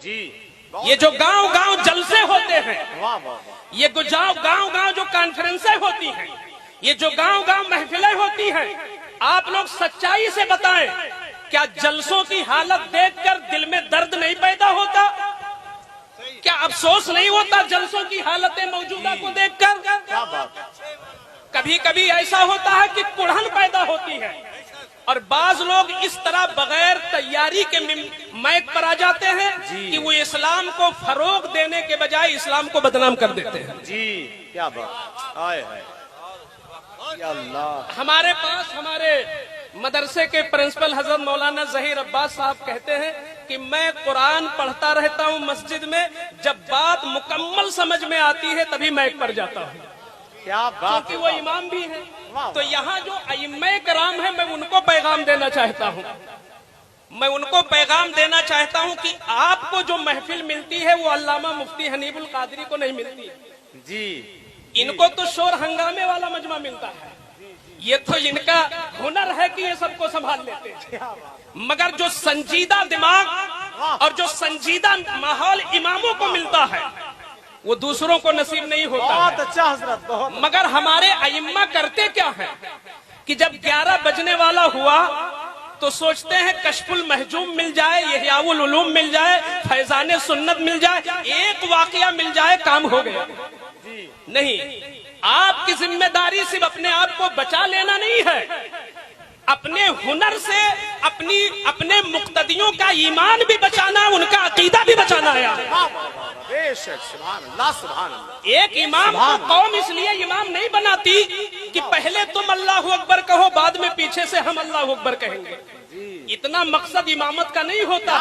یہ جو گاؤں گاؤں جلسے ہوتے ہیں، یہ گاؤں گاؤں جو کانفرنسیں ہوتی ہیں، یہ جو گاؤں گاؤں محفلیں ہوتی ہیں، آپ لوگ سچائی سے بتائیں، کیا جلسوں کی حالت دیکھ کر دل میں درد نہیں پیدا ہوتا؟ کیا افسوس نہیں ہوتا جلسوں کی حالتیں موجودہ کو دیکھ کر؟ کبھی کبھی ایسا ہوتا ہے کہ کڑھن پیدا ہوتی ہے، اور بعض لوگ اس طرح بغیر تیاری کے میک پر آ جاتے ہیں کہ وہ اسلام کو فروغ دینے کے بجائے اسلام کو بدنام کر دیتے ہیں۔ کیا بات، یا اللہ۔ ہمارے پاس ہمارے مدرسے کے پرنسپل حضرت مولانا ظہیر عباس صاحب کہتے ہیں کہ میں قرآن پڑھتا رہتا ہوں مسجد میں، جب بات مکمل سمجھ میں آتی ہے تبھی میک پر جاتا ہوں، کیا بات، کیونکہ وہ امام بھی ہیں۔ تو یہاں جو ائمہ کرام ہیں، میں ان کو پیغام دینا چاہتا ہوں، میں ان کو پیغام دینا چاہتا ہوں کہ آپ کو جو محفل ملتی ہے وہ علامہ مفتی حنیف القادری کو نہیں ملتی، ان کو تو شور ہنگامے والا مجمع ملتا ہے، یہ تو ان کا ہنر ہے کہ یہ سب کو سنبھال لیتے ہیں، مگر جو سنجیدہ دماغ اور جو سنجیدہ ماحول اماموں کو ملتا ہے وہ دوسروں کو نصیب نہیں ہوتا۔ بہت اچھا حضرت، بہت۔ مگر ہمارے ائمہ کرتے کیا ہے کہ جب 11 بجنے والا ہوا تو سوچتے ہیں کشف المحجوم مل جائے، احیاء العلوم مل جائے، فیضان سنت مل جائے، ایک واقعہ مل جائے، کام ہو گیا۔ نہیں، آپ کی ذمہ داری صرف اپنے آپ کو بچا لینا نہیں ہے، اپنے ہنر سے اپنے مقتدیوں کا ایمان بھی بچانا، ان کا عقیدہ بھی بچانا ہے۔ بے شک، سبحان اللہ، سبحان اللہ۔ ایک امام کو قوم اس لیے امام نہیں بناتی کہ پہلے تم اللہ اکبر کہو، بعد میں پیچھے سے ہم اللہ اکبر کہیں گے، اتنا مقصد امامت کا نہیں ہوتا۔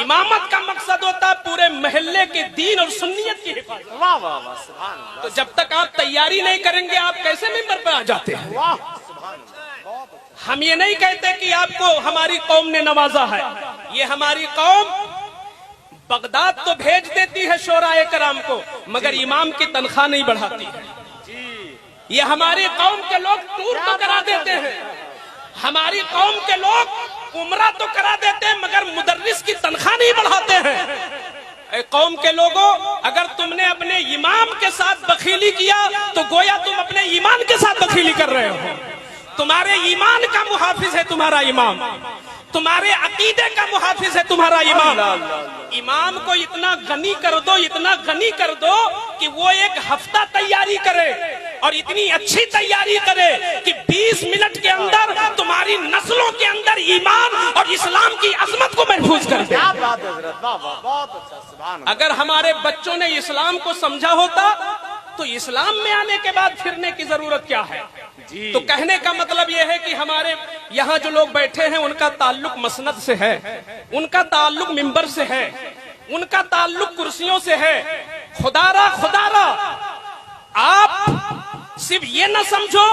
امامت کا مقصد ہوتا ہے پورے محلے کے دین اور سنیت کی حفاظت۔ واہ واہ واہ، سبحان اللہ۔ تو جب تک آپ تیاری نہیں کریں گے آپ کیسے ممبر پہ آ جاتے ہیں؟ واہ، سبحان اللہ۔ ہم یہ نہیں کہتے کہ آپ کو ہماری قوم نے نوازا ہے، یہ ہماری قوم بغداد تو بھیج دیتی ہے شورائے کرام کو، مگر امام کی تنخواہ نہیں بڑھاتی ہے۔ یہ ہماری قوم کے لوگ ٹور تو کرا دیتے ہیں، ہماری قوم کے لوگ عمرہ تو کرا دیتے ہیں، مگر مدرس کی تنخواہ نہیں بڑھاتے ہیں۔ اے قوم کے لوگوں، اگر تم نے اپنے امام کے ساتھ بخیلی کیا تو گویا تم اپنے ایمان کے ساتھ بخیلی کر رہے ہو۔ تمہارے ایمان کا محافظ ہے تمہارا امام، تمہارے عقیدے کا محافظ ہے تمہارا امام۔ امام کو اتنا غنی کر دو، اتنا غنی کر دو کہ وہ ایک ہفتہ تیاری کرے اور اتنی اچھی تیاری کرے کہ 20 منٹ کے اندر تمہاری نسلوں کے اندر ایمان اور اسلام کی عظمت کو محفوظ کر دے۔ کیا بات ہے حضرت، واہ واہ، بہت اچھا، سبحان اللہ۔ اگر ہمارے بچوں نے اسلام کو سمجھا ہوتا تو اسلام میں آنے کے بعد پھرنے کی ضرورت کیا ہے؟ تو کہنے کا مطلب یہ ہے کہ ہمارے یہاں جو لوگ بیٹھے ہیں ان کا تعلق مسند سے ہے، ان کا تعلق منبر سے ہے، ان کا تعلق کرسیوں سے ہے۔ خدا را آپ صرف یہ نہ سمجھو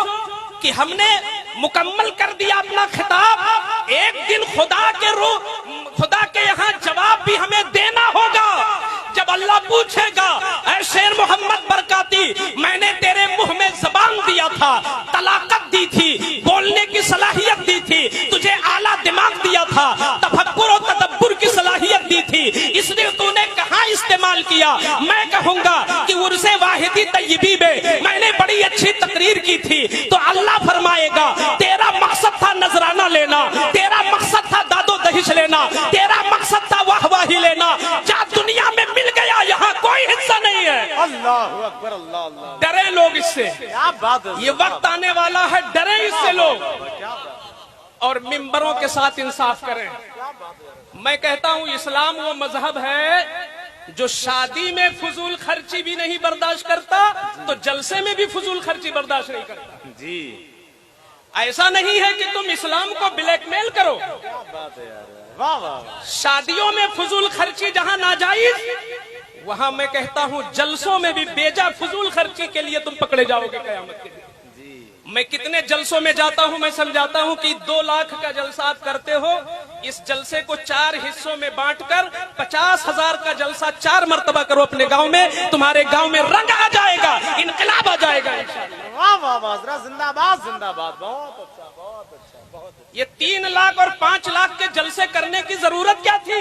کہ ہم نے مکمل کر دیا اپنا خطاب، ایک دن خدا کے یہاں جواب بھی ہمیں دینا ہوگا۔ جب اللہ پوچھے گا اے شیر محمد برکاتی، میں نے تیرے منہ میں زبان دیا تھا، طلاقت دی تھی، بولنے کی صلاحیت دی تھی، تجھے اعلیٰ دماغ دیا تھا، تفکر و تدبر کی صلاحیت دی تھی، اس لیے تو نے کہاں استعمال کیا؟ میں کہوں گا کہ عرس واحدی طیبی میں نے بڑی اچھی تقریر کی تھی، تو اللہ فرمائے گا تیرا مقصد تھا نذرانہ لینا، تیرا مقصد تھا داد و دہش لینا، تیرا مقصد تھا واہ واہی لینا، جا دنیا میں مل گیا، یہاں کوئی حصہ نہیں ہے۔ اللہ اکبر، اللہ اللہ۔ ڈرے لوگ اس سے، کیا بات ہے، یہ وقت آنے والا ہے، ڈرے اس سے لوگ، اور ممبروں کے ساتھ انصاف کریں۔ میں کہتا ہوں اسلام وہ مذہب ہے جو شادی میں فضول خرچی بھی نہیں برداشت کرتا تو جلسے میں بھی فضول خرچی برداشت نہیں کرتا۔ ایسا نہیں ہے کہ تم اسلام کو بلیک میل کرو، شادیوں میں فضول خرچی جہاں ناجائز، وہاں میں کہتا ہوں جلسوں میں بھی بیجا فضول خرچی کے لیے تم پکڑے جاؤ گے قیامت کے دن۔ میں کتنے جلسوں میں جاتا ہوں، میں سمجھاتا ہوں کہ 2 لاکھ کا جلسہ آپ کرتے ہو، اس جلسے کو 4 حصوں میں بانٹ کر 50,000 کا جلسہ 4 مرتبہ کرو اپنے گاؤں میں، تمہارے گاؤں میں رنگ آ جائے گا، انقلاب آ جائے گا انشاءاللہ۔ واہ واہ واہ، حضرت زندہ باد، زندہ باد، بہت اچھا، بہت اچھا، بہت اچھا۔ یہ 3 لاکھ اور 5 لاکھ کے جلسے کرنے کی ضرورت کیا تھی؟